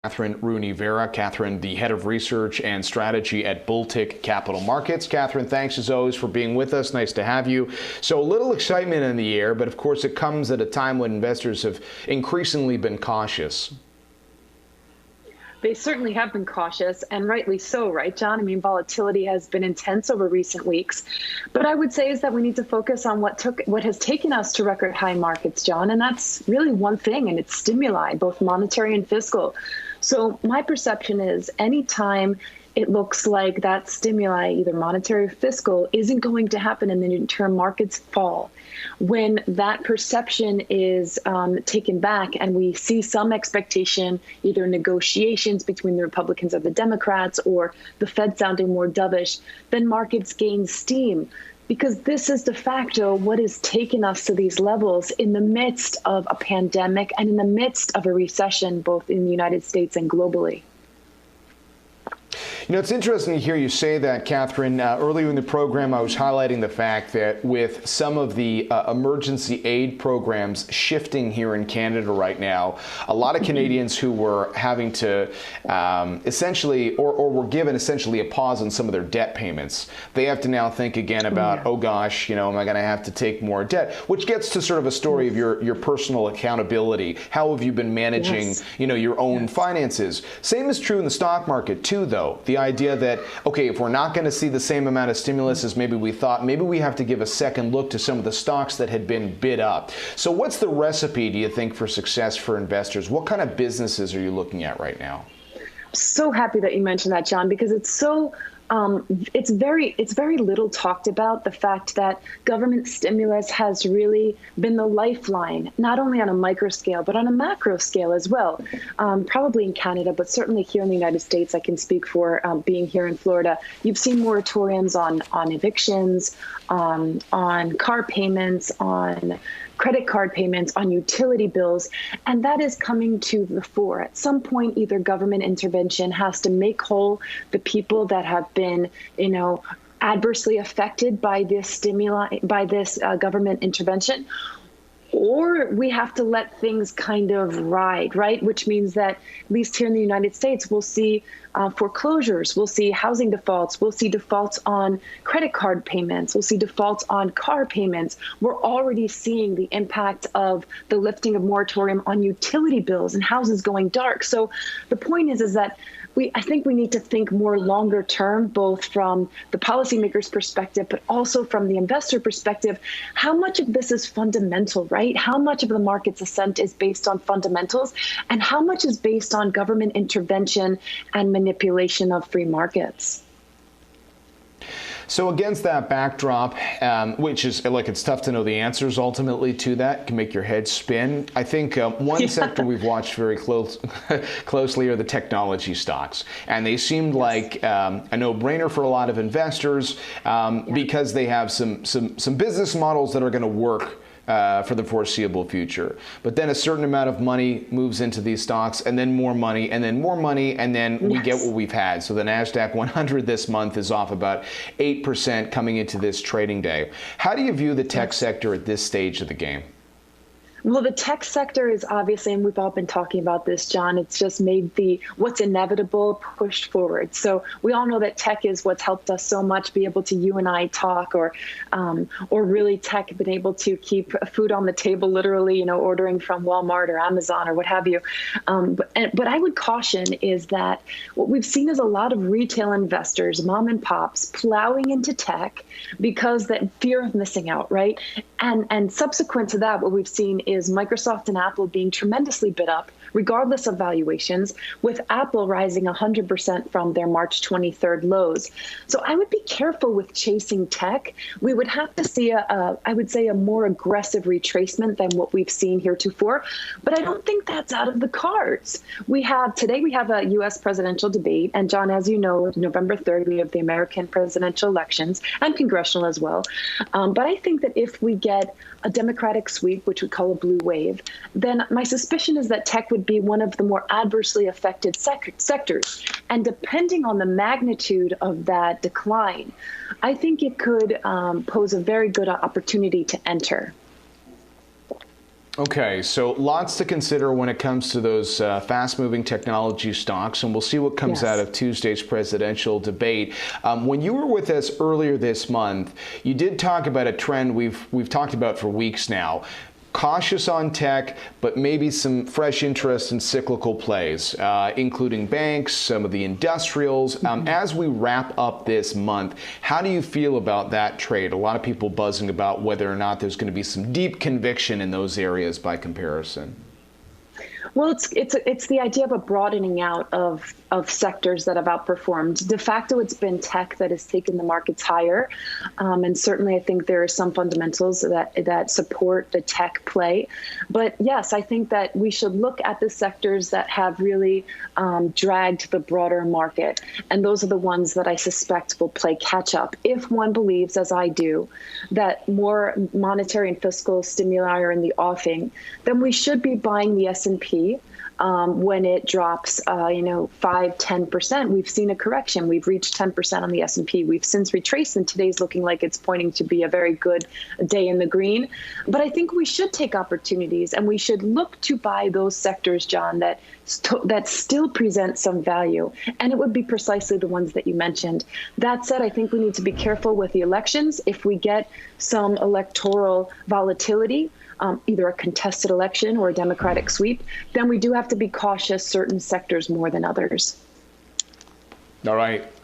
Kathryn Rooney Vera. Kathryn, the head of research and strategy at Bulltick Capital Markets. Kathryn, thanks as always for being with us. Nice to have you. So a little excitement in the air, but of course it comes at a time when investors have increasingly been cautious. They certainly have been cautious, and rightly so, right, John? I mean, volatility has been intense over recent weeks. But I would say is that we need to focus on what has taken us to record high markets, John, and that's really one thing, and it's stimuli, both monetary and fiscal. So my perception is anytime it looks like that stimuli, either monetary or fiscal, isn't going to happen and the near-term markets fall. When that perception is taken back and we see some expectation, either negotiations between the Republicans or the Democrats or the Fed sounding more dovish, then markets gain steam. Because this is de facto what has taken us to these levels in the midst of a pandemic and in the midst of a recession, both in the United States and globally. You know, it's interesting to hear you say that, Kathryn. Earlier in the program, I was highlighting the fact that with some of the emergency aid programs shifting here in Canada right now, a lot of Canadians who were having to essentially, or were given essentially a pause on some of their debt payments, they have to now think again about, oh gosh, you know, am I going to have to take more debt? Which gets to sort of a story of your personal accountability. How have you been managing, you know, your own finances? Same is true in the stock market too, though. The idea that, okay, if we're not going to see the same amount of stimulus as maybe we thought, maybe we have to give a second look to some of the stocks that had been bid up. So what's the recipe, do you think, for success for investors? What kind of businesses are you looking at right now? So happy that you mentioned that, John, because it's so it's very little talked about, the fact that government stimulus has really been the lifeline, not only on a micro scale, but on a macro scale as well. Probably in Canada, but certainly here in the United States, I can speak for being here in Florida. You've seen moratoriums on evictions, on car payments, on credit card payments, on utility bills, and that is coming to the fore. At some point, either government intervention has to make whole the people that have been, you know, adversely affected by this stimuli, by this government intervention, or we have to let things kind of ride, right? Which means that, at least here in the United States, we'll see foreclosures, we'll see housing defaults, we'll see defaults on credit card payments, we'll see defaults on car payments. We're already seeing the impact of the lifting of moratorium on utility bills and houses going dark. So the point is that I think we need to think more longer term, both from the policymaker's perspective, but also from the investor perspective. How much of this is fundamental, right? How much of the market's ascent is based on fundamentals, and how much is based on government intervention and manipulation of free markets? So against that backdrop, which is like, it's tough to know the answers ultimately to that, can make your head spin. I think one sector we've watched very closely are the technology stocks. And they seemed like a no-brainer for a lot of investors because they have some business models that are going to work for the foreseeable future. But then a certain amount of money moves into these stocks, and then more money, and then more money, and then we get what we've had. So the NASDAQ 100 this month is off about 8% coming into this trading day. How do you view the tech sector at this stage of the game? Well, the tech sector is obviously, and we've all been talking about this, John, it's just made what's inevitable pushed forward. So we all know that tech is what's helped us so much be able to, you and I, talk, or really tech been able to keep food on the table, literally, you know, ordering from Walmart or Amazon or what have you. But I would caution is that what we've seen is a lot of retail investors, mom and pops, plowing into tech because that fear of missing out, right? And subsequent to that, what we've seen is Microsoft and Apple being tremendously bid up, regardless of valuations, with Apple rising 100% from their March 23rd lows. So I would be careful with chasing tech. We would have to see I would say, a more aggressive retracement than what we've seen heretofore. But I don't think that's out of the cards. Today we have a U.S. presidential debate. And John, as you know, November 3rd, we have the American presidential elections and congressional as well. But I think that if we get a Democratic sweep, which we call a blue wave, then my suspicion is that tech would be one of the more adversely affected sectors. And depending on the magnitude of that decline, I think it could pose a very good opportunity to enter. Okay, so lots to consider when it comes to those fast-moving technology stocks, and we'll see what comes out of Tuesday's presidential debate. When you were with us earlier this month, you did talk about a trend we've talked about for weeks now. Cautious on tech, but maybe some fresh interest in cyclical plays, including banks, some of the industrials. As we wrap up this month, how do you feel about that trade? A lot of people buzzing about whether or not there's going to be some deep conviction in those areas by comparison. Well, it's the idea of a broadening out of sectors that have outperformed. De facto, it's been tech that has taken the markets higher, and certainly I think there are some fundamentals that support the tech play. But yes, I think that we should look at the sectors that have really dragged the broader market, and those are the ones that I suspect will play catch up. If one believes, as I do, that more monetary and fiscal stimuli are in the offing, then we should be buying the S&P. When it drops, 5-10%, we've seen a correction. We've reached 10% on the S&P. We've since retraced, and today's looking like it's pointing to be a very good day in the green. But I think we should take opportunities, and we should look to buy those sectors, John, that still present some value. And it would be precisely the ones that you mentioned. That said, I think we need to be careful with the elections. If we get some electoral volatility, either a contested election or a Democratic sweep, then we do have to be cautious certain sectors more than others. All right.